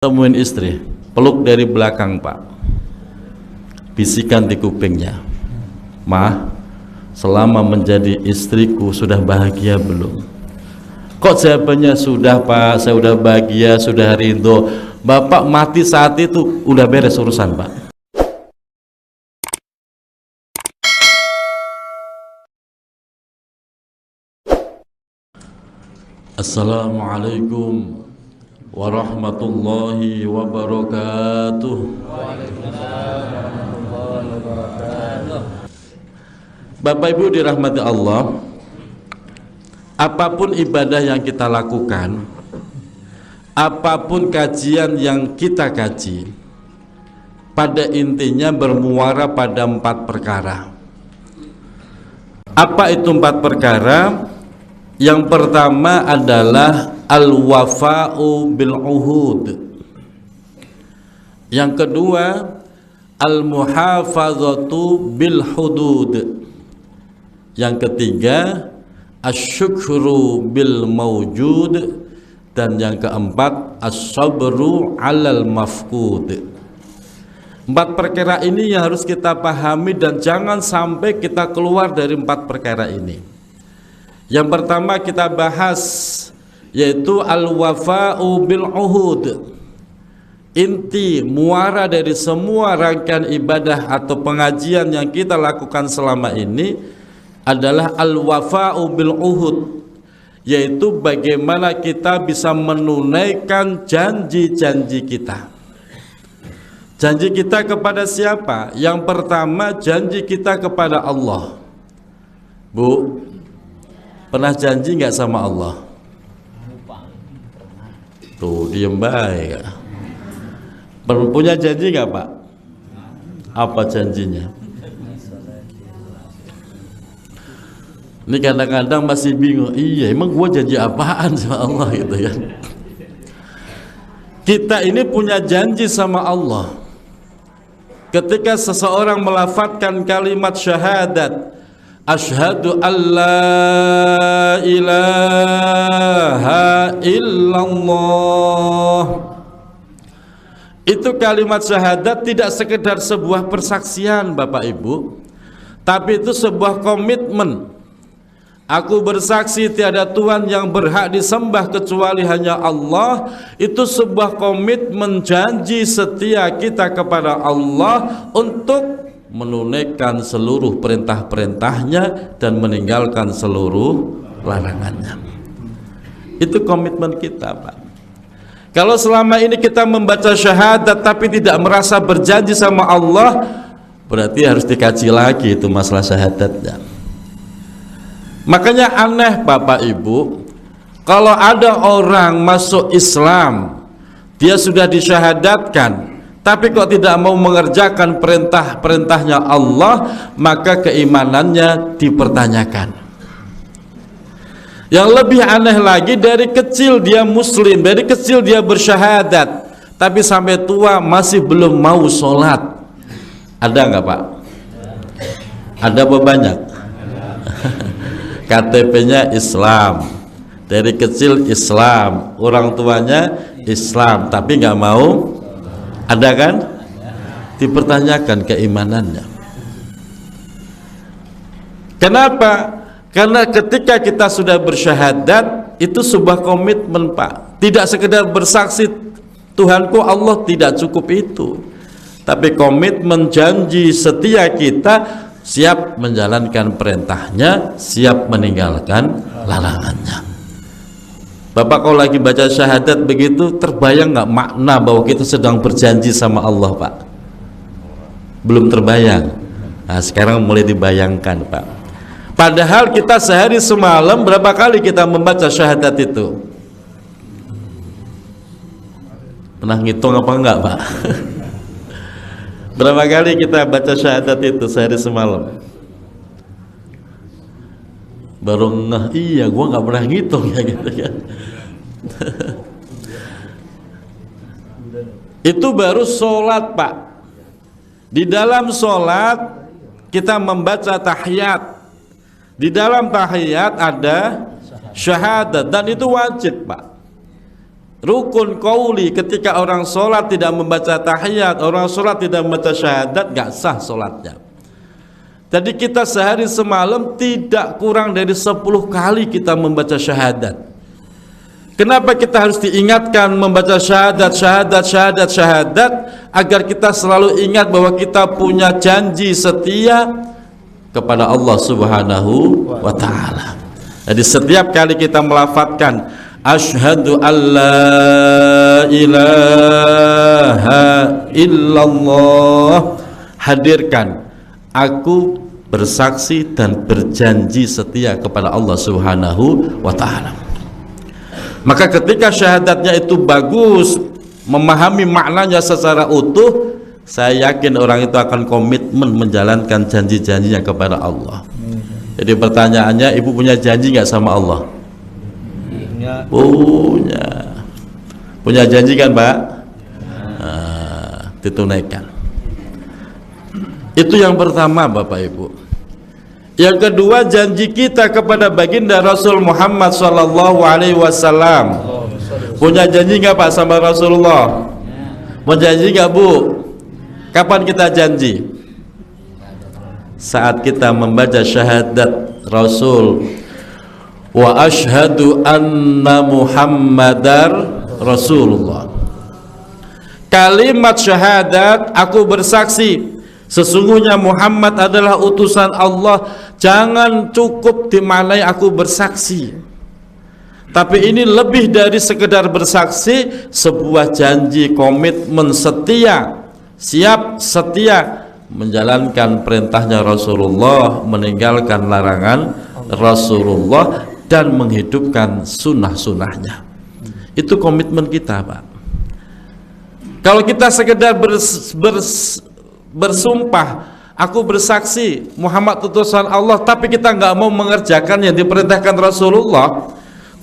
Temuin istri, peluk dari belakang Pak, bisikan di kupingnya, "Ma, selama menjadi istriku sudah bahagia belum?" Kok jawabannya sudah Pak, saya udah bahagia, sudah ridho. Bapak mati saat itu udah beres urusan Pak. Assalamualaikum warahmatullahi wabarakatuh. Bapak Ibu dirahmati Allah, apapun ibadah yang kita lakukan, apapun kajian yang kita kaji, pada intinya bermuara pada 4 perkara. Apa itu 4 perkara? Yang pertama adalah al-wafa'u bil uhud. Yang kedua al-muhafazatu bil hudud. Yang ketiga asyukru bil mawjud. Dan yang keempat as-sabru alal mafqud. 4 perkara ini yang harus kita pahami dan jangan sampai kita keluar dari 4 perkara ini. Yang pertama kita bahas yaitu al-wafa'u bil uhud. Inti muara dari semua rangkaian ibadah atau pengajian yang kita lakukan selama ini adalah al-wafa'u bil uhud, yaitu bagaimana kita bisa menunaikan janji-janji kita. Janji kita kepada siapa? Yang pertama janji kita kepada Allah. Bu, pernah janji nggak sama Allah? Tuh diem baik. Punya janji nggak Pak? Apa janjinya? Ini kadang-kadang masih bingung. Iya, emang gua janji apaan sama Allah gitu kan? Kita ini punya janji sama Allah. Ketika seseorang melafadzkan kalimat syahadat, asyhadu an la ilaha illallah, itu kalimat syahadat tidak sekedar sebuah persaksian Bapak Ibu, tapi itu sebuah komitmen. Aku bersaksi tiada Tuhan yang berhak disembah kecuali hanya Allah. Itu sebuah komitmen janji setia kita kepada Allah untuk menunaikan seluruh perintah-perintahnya dan meninggalkan seluruh larangannya. Itu komitmen kita Pak. Kalau selama ini kita membaca syahadat tapi tidak merasa berjanji sama Allah, berarti harus dikaji lagi itu masalah syahadatnya. Makanya aneh Bapak Ibu, kalau ada orang masuk Islam, dia sudah disyahadatkan tapi kok tidak mau mengerjakan perintah-perintahnya Allah, maka keimanannya dipertanyakan. Yang lebih aneh lagi, dari kecil dia muslim, dari kecil dia bersyahadat, tapi sampai tua masih belum mau sholat. Ada nggak Pak? Ada apa banyak? KTP-nya Islam, dari kecil Islam, orang tuanya Islam, tapi nggak mau. Ada kan? Dipertanyakan keimanannya. Kenapa? Karena ketika kita sudah bersyahadat, itu sebuah komitmen Pak. Tidak sekedar bersaksi Tuhanku Allah, tidak cukup itu, tapi komitmen janji setia kita, siap menjalankan perintahnya, siap meninggalkan larangannya. Bapak kalau lagi baca syahadat begitu, terbayang nggak makna bahwa kita sedang berjanji sama Allah Pak? Belum terbayang. Nah sekarang mulai dibayangkan Pak. Padahal kita sehari semalam berapa kali kita membaca syahadat itu? Pernah ngitung apa enggak Pak? Berapa kali kita baca syahadat itu sehari semalam? Baru ngeh, iya gua nggak pernah ngitung ya gitu kan. Itu baru sholat Pak. Di dalam sholat kita membaca tahiyat. Di dalam tahiyat ada syahadat dan itu wajib Pak. rukun qauli. Ketika orang sholat tidak membaca tahiyat, orang sholat tidak membaca syahadat, gak sah sholatnya. Jadi kita sehari semalam tidak kurang dari 10 kali kita membaca syahadat. Kenapa kita harus diingatkan membaca syahadat, syahadat, syahadat, syahadat? Agar kita selalu ingat bahwa kita punya janji setia kepada Allah Subhanahu wa ta'ala. Jadi setiap kali kita melafadzkan asyhadu alla ilaha illallah, hadirkan aku bersaksi dan berjanji setia kepada Allah Subhanahu wa ta'ala. Maka ketika syahadatnya itu bagus, memahami maknanya secara utuh, saya yakin orang itu akan komitmen menjalankan janji-janjinya kepada Allah. Jadi pertanyaannya, ibu punya janji nggak sama Allah? Punya janji kan Pak? Ditunaikan. Itu yang pertama Bapak Ibu. Yang kedua, janji kita kepada baginda Rasul Muhammad sallallahu alaihi wasallam. Punya janji nggak Pak sama Rasulullah? Mau janji nggak Bu? Kapan kita janji? Saat kita membaca syahadat Rasul wa asyhadu anna Muhammadar Rasulullah. Kalimat syahadat, aku bersaksi sesungguhnya Muhammad adalah utusan Allah. Jangan cukup dimaknai aku bersaksi, tapi ini lebih dari sekedar bersaksi, sebuah janji, komitmen setia, siap setia menjalankan perintahnya Rasulullah, meninggalkan larangan Rasulullah, dan menghidupkan sunnah-sunnahnya. Itu komitmen kita Pak. Kalau kita sekedar bersumpah, aku bersaksi Muhammad utusan Allah, tapi kita nggak mau mengerjakan yang diperintahkan Rasulullah,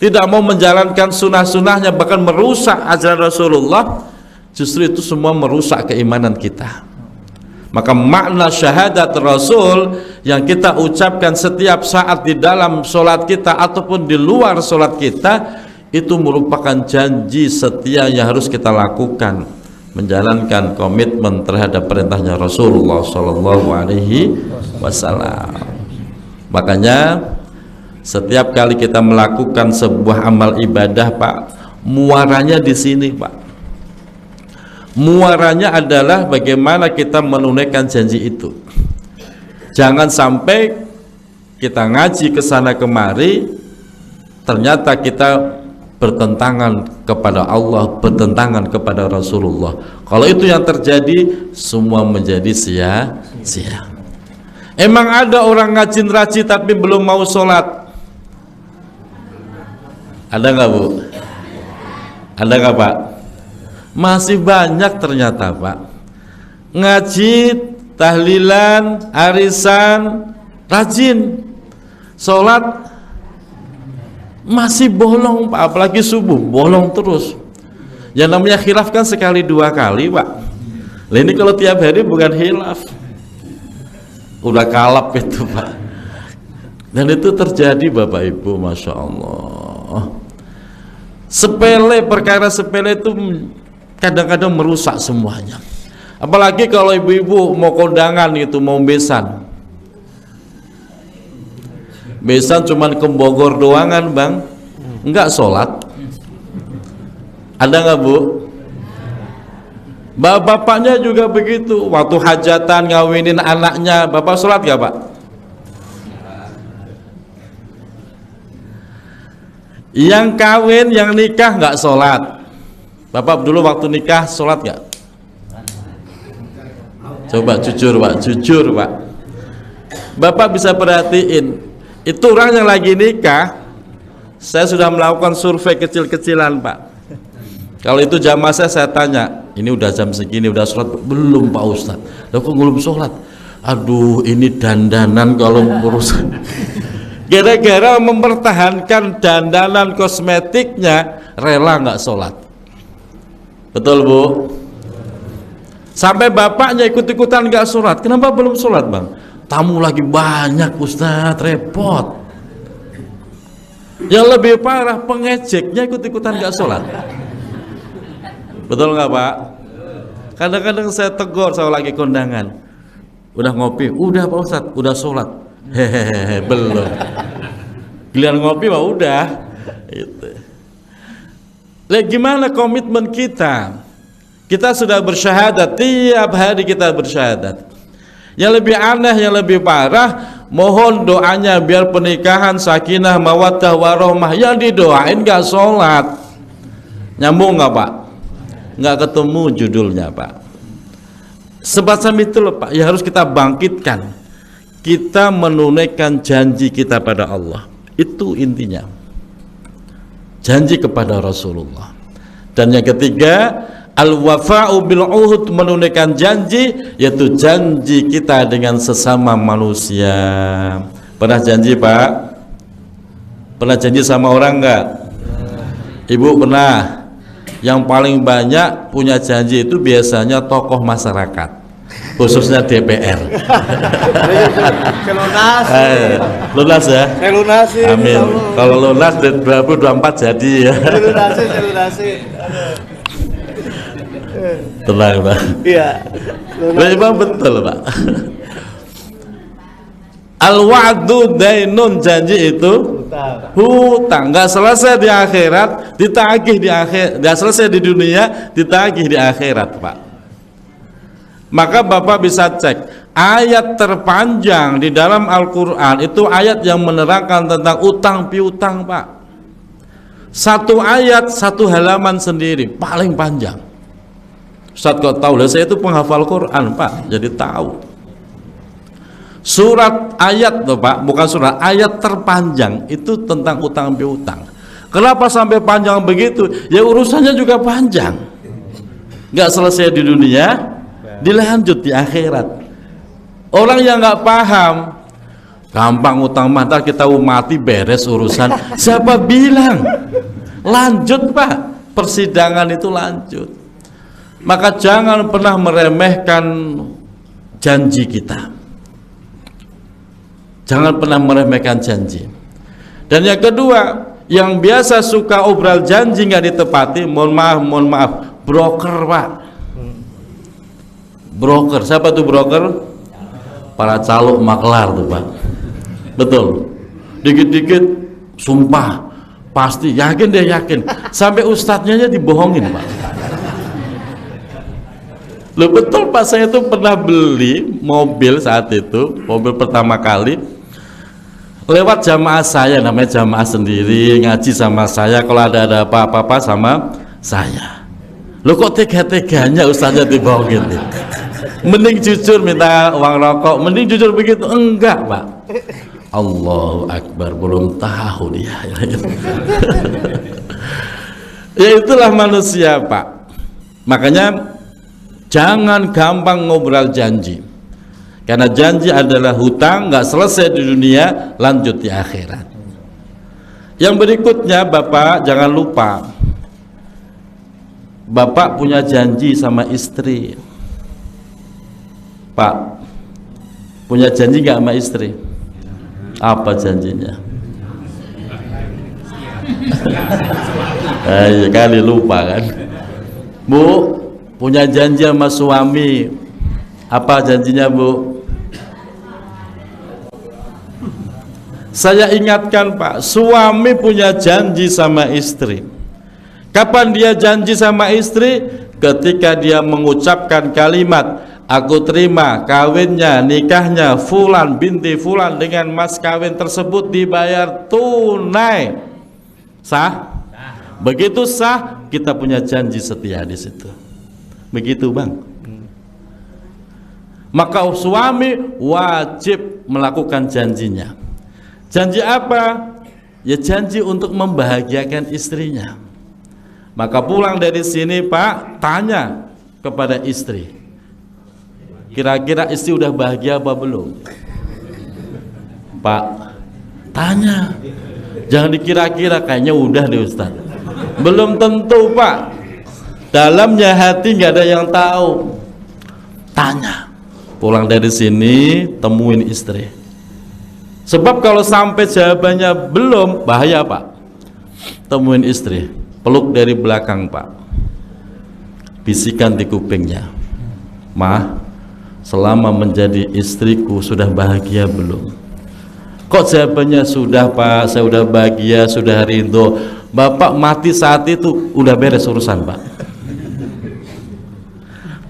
tidak mau menjalankan sunnah-sunnahnya, bahkan merusak ajaran Rasulullah, justru itu semua merusak keimanan kita. Maka makna syahadat Rasul yang kita ucapkan setiap saat di dalam sholat kita ataupun di luar sholat kita, itu merupakan janji setia yang harus kita lakukan, menjalankan komitmen terhadap perintahnya Rasulullah Shallallahu Alaihi Wasallam. Makanya setiap kali kita melakukan sebuah amal ibadah Pak, muaranya di sini Pak. Muaranya adalah bagaimana kita menunaikan janji itu. Jangan sampai kita ngaji ke sana kemari, ternyata kita bertentangan kepada Allah, bertentangan kepada Rasulullah. Kalau itu yang terjadi, semua menjadi sia-sia. Emang ada orang rajin-rajin tapi belum mau sholat? Ada nggak Bu? Ada nggak Pak? Masih banyak ternyata Pak. Ngaji, tahlilan, arisan, rajin, sholat masih bolong Pak, apalagi subuh bolong terus. Yang namanya khilaf kan sekali dua kali Pak. Nah, ini kalau tiap hari bukan khilaf, udah kalap itu Pak. Dan itu terjadi Bapak Ibu, Masya Allah. Sepele, perkara sepele itu kadang-kadang merusak semuanya. Apalagi kalau ibu-ibu mau kondangan itu, mau besan. Besan cuman ke Bogor doangan Bang, enggak sholat. Ada nggak Bu? Bapaknya juga begitu. Waktu hajatan ngawinin anaknya, bapak sholat nggak Pak? Yang kawin, yang nikah nggak sholat. Bapak dulu waktu nikah sholat nggak? Coba jujur Pak, jujur Pak. Bapak bisa perhatiin, itu orang yang lagi nikah, saya sudah melakukan survei kecil-kecilan Pak. Kalau itu jamaah saya tanya, ini udah jam segini, udah sholat? Belum Pak Ustadz. Loh kok belum sholat? Aduh ini dandanan kalau urusan. Gara-gara mempertahankan dandanan kosmetiknya, rela nggak sholat. Betul Bu? Sampai bapaknya ikut-ikutan nggak sholat. Kenapa belum sholat Bang? Tamu lagi banyak Ustadz, repot. Yang lebih parah, pengejeknya ikut-ikutan nggak sholat. Betul nggak Pak? Kadang-kadang saya tegur saya lagi kondangan. Udah ngopi? Udah Pak Ustadz. Udah sholat? Hehehe, belum. Giliran ngopi mah udah. Gitu. Lihat gimana komitmen kita. Kita sudah bersyahadat, tiap hari kita bersyahadat. Yang lebih aneh, yang lebih parah, mohon doanya biar pernikahan sakinah, mawaddah, warahmah. Yang didoain gak sholat. Nyambung gak Pak? Gak ketemu judulnya Pak. Semacam itu loh Pak, ya harus kita bangkitkan. Kita menunaikan janji kita pada Allah. Itu intinya. Janji kepada Rasulullah. Dan yang ketiga, al-wafa'u bil uhud, menunaikan janji, yaitu janji kita dengan sesama manusia. Pernah janji Pak? Pernah janji sama orang enggak? Ibu pernah? Yang paling banyak punya janji itu biasanya tokoh masyarakat, khususnya DPR. Lunas. Lunas ya? Lunasi. Amin. Kalau lunas 2024 jadi ya. Lunasi. Tenang Pak. Iya. Memang betul Pak. Al-wa'du dainun, janji itu hutang, nggak selesai di akhirat, ditagih di akhir, nggak selesai di dunia, ditagih di akhirat Pak. Maka Bapak bisa cek ayat terpanjang di dalam Al-Quran itu ayat yang menerangkan tentang utang piutang Pak. Satu ayat satu halaman sendiri, paling panjang. Ustaz kok tahu? Lah saya itu penghafal Quran Pak, jadi tahu. Surat ayat loh Pak, bukan surat, ayat terpanjang itu tentang utang piutang. Kenapa sampai panjang begitu? Ya urusannya juga panjang. Nggak selesai di dunia, dilanjut di akhirat. Orang yang nggak paham, gampang utang mata kita mati beres urusan. Siapa bilang? Lanjut Pak, persidangan itu lanjut. Maka jangan pernah meremehkan janji kita. Jangan pernah meremehkan janji. Dan yang kedua, yang biasa suka obral janji nggak ditepati, mohon maaf, broker Pak. Broker, siapa tuh broker? Para calo maklar tuh Pak. Betul. Dikit-dikit sumpah, pasti, yakin deh yakin. Sampai ustadznya aja dibohongin Pak. Loh betul Pak, saya tuh pernah beli mobil saat itu, mobil pertama kali. Lewat jamaah saya, namanya jamaah sendiri, ngaji sama saya, kalau ada apa-apa sama saya. Lo kok tega-teganya ustaznya dibohongin? Mending jujur minta uang rokok, mending jujur begitu. Enggak Pak. Allahu Akbar, belum tahu dia. Ya itulah manusia Pak. Makanya jangan gampang ngobrol janji. Karena janji adalah hutang, nggak selesai di dunia, lanjut di akhirat. Yang berikutnya Bapak jangan lupa, Bapak punya janji sama istri. Pak, punya janji nggak sama istri? Apa janjinya? Kali lupa kan? Bu, punya janji sama suami. Apa janjinya Bu? Saya ingatkan Pak, suami punya janji sama istri. Kapan dia janji sama istri? Ketika dia mengucapkan kalimat, aku terima kawinnya, nikahnya Fulan binti Fulan dengan mas kawin tersebut dibayar tunai. Sah? Begitu sah, kita punya janji setia di situ. Begitu Bang. Maka suami wajib melakukan janjinya. Janji apa? Ya janji untuk membahagiakan istrinya. Maka pulang dari sini Pak, tanya kepada istri, kira-kira istri udah bahagia apa belum? Pak, tanya. Jangan dikira-kira, kayaknya udah deh Ustaz. Belum tentu Pak. Dalamnya hati nggak ada yang tahu. Tanya. Pulang dari sini temuin istri. Sebab kalau sampai jawabannya belum, bahaya Pak. Temuin istri, peluk dari belakang Pak. bisikan di kupingnya, "Mah, selama menjadi istriku sudah bahagia belum?" Kok jawabannya, "Sudah Pak, saya udah bahagia, sudah ridho." Bapak mati saat itu udah beres urusan Pak.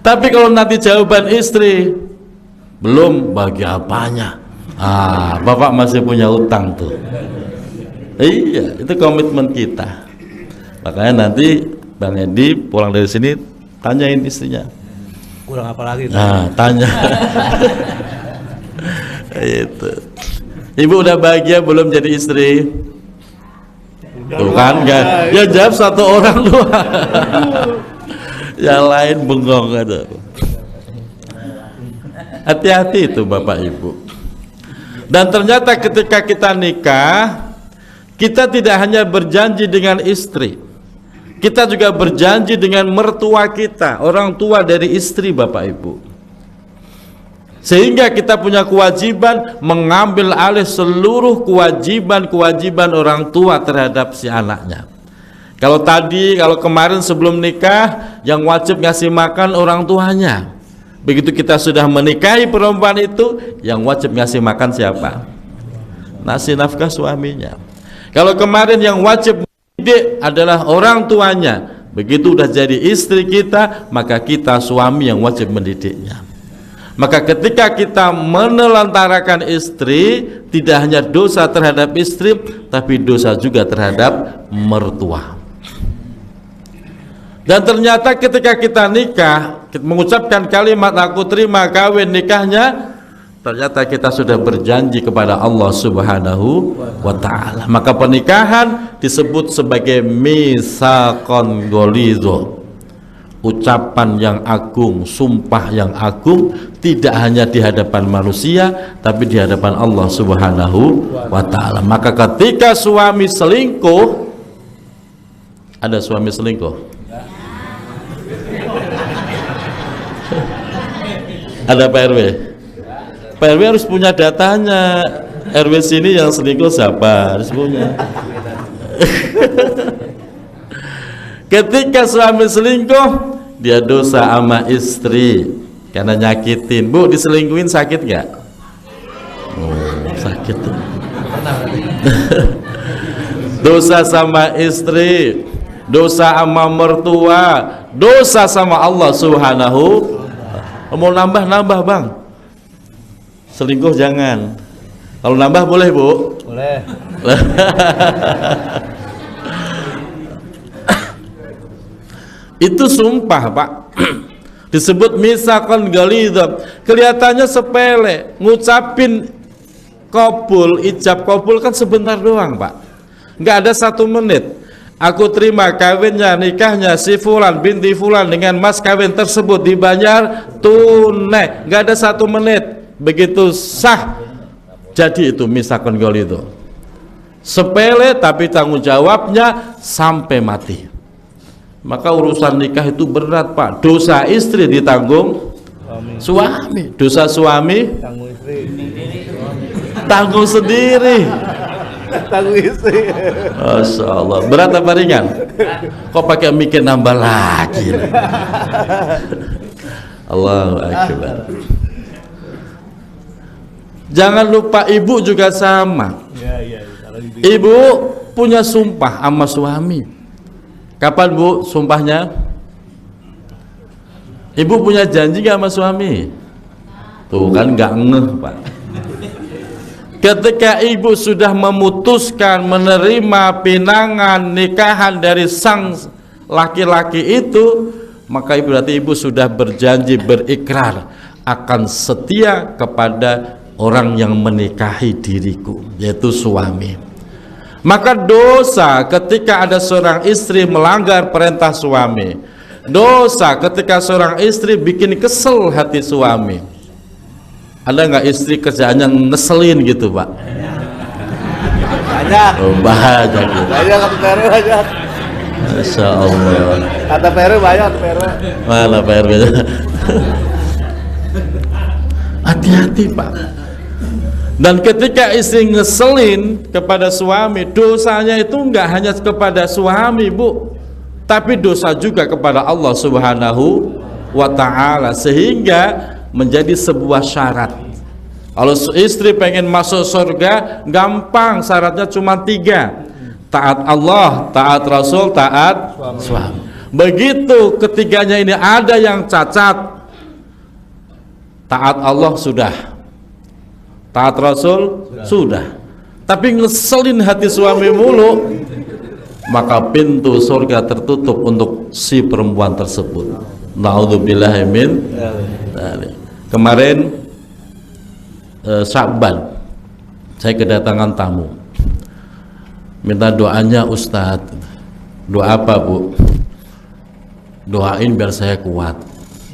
Tapi kalau nanti jawaban istri, "Belum," bahagia apanya? Bapak masih punya utang tuh. Iya, itu komitmen kita. Makanya nanti Bang Edi pulang dari sini tanyain istrinya, Kurang apa lagi? tanya. Itu. Ibu udah bahagia belum jadi istri? Tuh kan, enggak. Ya jawab satu orang doang. Yang lain bengong ada. Hati-hati itu Bapak Ibu. Dan ternyata ketika kita nikah, kita tidak hanya berjanji dengan istri, kita juga berjanji dengan mertua kita, orang tua dari istri Bapak Ibu. Sehingga kita punya kewajiban mengambil alih seluruh kewajiban orang tua terhadap si anaknya. Kalau kemarin sebelum nikah yang wajib ngasih makan orang tuanya, begitu kita sudah menikahi perempuan itu, yang wajib ngasih makan siapa? Ngasih nafkah suaminya. Kalau kemarin yang wajib mendidik adalah orang tuanya, begitu udah jadi istri kita, maka kita suami yang wajib mendidiknya. Maka ketika kita menelantarkan istri, tidak hanya dosa terhadap istri, tapi dosa juga terhadap mertua. Dan ternyata ketika kita nikah, kita mengucapkan kalimat "aku terima kawin nikahnya", ternyata kita sudah berjanji kepada Allah Subhanahu wa ta'ala. Maka pernikahan disebut sebagai mitsaqon ghalidho, ucapan yang agung, sumpah yang agung, tidak hanya di hadapan manusia tapi di hadapan Allah Subhanahu wa ta'ala. Maka ketika suami selingkuh, ada suami selingkuh? Ada Pak RW? Pak RW harus punya datanya. RW sini yang selingkuh siapa? Harus punya. Ketika suami selingkuh, dia dosa sama istri karena nyakitin. Bu, diselingkuhin sakit nggak? Sakit tuh. Dosa sama istri, dosa sama mertua, dosa sama Allah Subhanahu. Mau nambah Bang, selingkuh jangan. Kalau nambah boleh Bu? Boleh. Itu sumpah Pak. Disebut mitsaqon ghalidho. Kelihatannya sepele, ngucapin qabul, ijab qabul kan sebentar doang Pak, nggak ada 1 menit. Aku terima kawinnya, nikahnya si fulan binti fulan dengan mas kawin tersebut dibayar tunai, nggak ada 1 menit, begitu sah jadi itu mitsaqon ghalidho. Sepele tapi tanggung jawabnya sampai mati. Maka urusan nikah itu berat Pak. Dosa istri ditanggung suami, dosa suami Tanggung istri. tanggung sendiri. Tanggung istri. Masya Allah, berat apa ringan? Kok pakai mikir nambah lagi? Allahu Akbar. Jangan lupa ibu juga sama. Iya. Ibu punya sumpah sama suami. Kapan Bu sumpahnya? Ibu punya janji gak sama suami? Tuh kan gak ngeh Pak. Ketika ibu sudah memutuskan menerima pinangan nikahan dari sang laki-laki itu, maka berarti ibu sudah berjanji, berikrar akan setia kepada orang yang menikahi diriku, yaitu suami. Maka dosa ketika ada seorang istri melanggar perintah suami, dosa ketika seorang istri bikin kesel hati suami. Ada nggak istri kerjaannya ngeselin gitu Pak? Banyak. Oh, banyak gitu. Banyak kata PRW banyak. Masya Allah. Kata PRW banyak PRW. Mana Pak RW? Hati-hati Pak. Dan ketika istri ngeselin kepada suami, dosanya itu nggak hanya kepada suami Bu, tapi dosa juga kepada Allah Subhanahu wa ta'ala, sehingga menjadi sebuah syarat. Kalau istri pengen masuk surga, gampang, syaratnya cuma 3: taat Allah, taat Rasul, taat suami. Begitu ketiganya ini ada yang cacat, taat Allah sudah, taat Rasul sudah, tapi ngeselin hati suami mulu, maka pintu surga tertutup untuk si perempuan tersebut. Na'udzubillahi min dzalik. Kemarin Sya'ban saya kedatangan tamu, minta doanya Ustadz. Doa apa, Bu? Doain biar saya kuat.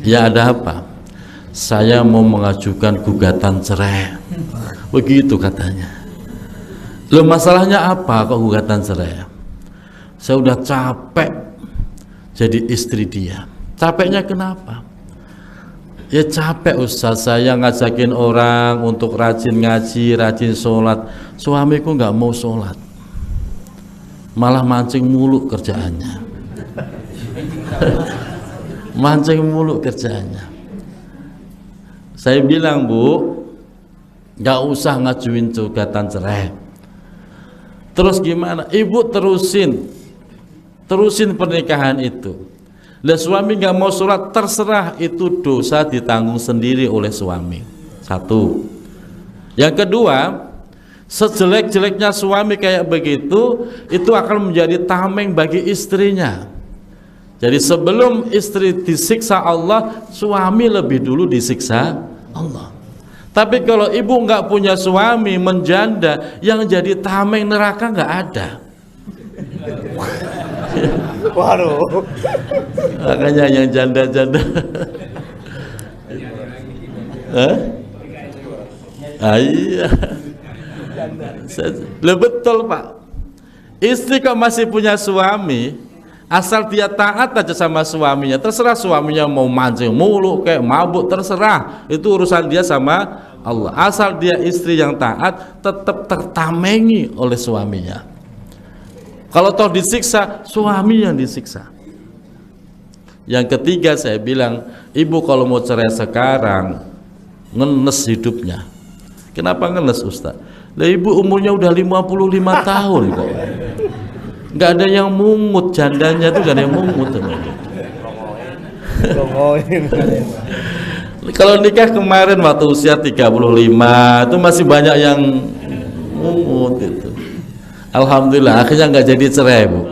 Ya, ada apa? Saya mau mengajukan gugatan cerai. Begitu katanya. Loh, masalahnya apa kok gugatan cerai? Saya udah capek jadi istri dia. Capeknya kenapa? Ya capek Ustaz, saya ngajakin orang untuk rajin ngaji, rajin sholat. Suamiku nggak mau sholat, malah mancing mulu kerjaannya. Mancing mulu kerjaannya. Saya bilang, Bu, nggak usah ngajuin gugatan cerai. Terus gimana? Ibu terusin pernikahan itu. Lah suami nggak mau sholat, terserah, itu dosa ditanggung sendiri oleh suami. Satu. Yang kedua, sejelek-jeleknya suami kayak begitu, itu akan menjadi tameng bagi istrinya. Jadi sebelum istri disiksa Allah, suami lebih dulu disiksa Allah. Tapi kalau ibu nggak punya suami, menjanda, yang jadi tameng neraka nggak ada. Waduh. Makanya yang janda-janda. Iya. Betul, Pak. Istri kok masih punya suami, asal dia taat aja sama suaminya, terserah suaminya mau mancing mulu kayak mabuk, terserah, itu urusan dia sama Allah. Asal dia istri yang taat, tetap tertamengi oleh suaminya. Kalau toh disiksa, suami yang disiksa. Yang ketiga, saya bilang, ibu kalau mau cerai sekarang, ngenes hidupnya. Kenapa ngenes, Ustaz? Lah ibu umurnya udah 55 tahun kok. Nggak ada yang mungut, jandanya tuh nggak ada yang mungut. Kalau nikah kemarin waktu usia 35 itu masih banyak yang mungut itu. Alhamdulillah akhirnya nggak jadi cerai, Bu.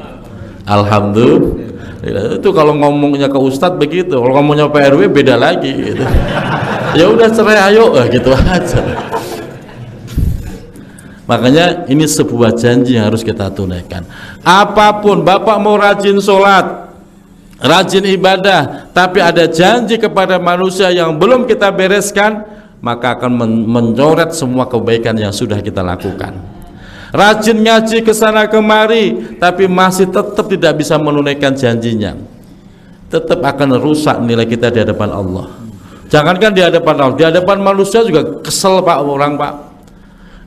Alhamdulillah. Itu kalau ngomongnya ke Ustadz begitu, kalau ngomongnya Pak RW beda lagi gitu. Ya udah cerai ayo, gitu aja. Makanya ini sebuah janji yang harus kita tunaikan. Apapun, Bapak mau rajin sholat, rajin ibadah, tapi ada janji kepada manusia yang belum kita bereskan, maka akan mencoret semua kebaikan yang sudah kita lakukan. Rajin ngaji ke sana kemari, tapi masih tetap tidak bisa menunaikan janjinya, tetap akan rusak nilai kita di hadapan Allah. Jangankan di hadapan Allah, di hadapan manusia juga kesel, Pak, orang, Pak.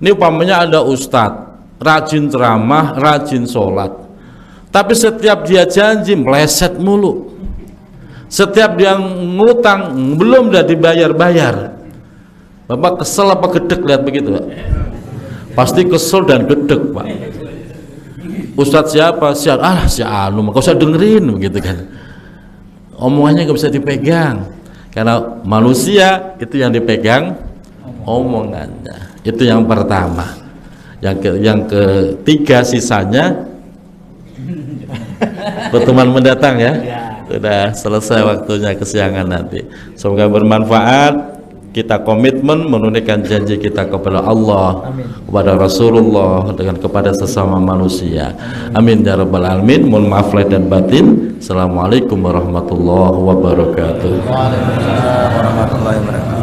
Ini umpamanya ada ustadz, rajin ceramah, rajin sholat, tapi setiap dia janji meleset mulu. Setiap dia ngutang belum udah dibayar-bayar. Bapak kesel apa gedek lihat begitu, Pak? Pasti kesel dan gedek, Pak. Ustadz siapa? Si anu, kau usah dengerin begitu kan. Omongannya nggak bisa dipegang, karena manusia itu yang dipegang omongannya. Itu yang pertama. Yang ketiga sisanya pertemuan mendatang ya. Sudah selesai waktunya kesiangan nanti. Semoga bermanfaat. Kita komitmen menunaikan janji kita kepada Allah, kepada Rasulullah, dengan kepada sesama manusia. Amin ya rabbal alamin. Mohon maaf lahir dan batin. Assalamualaikum warahmatullahi wabarakatuh. Waalaikumsalam warahmatullahi wabarakatuh.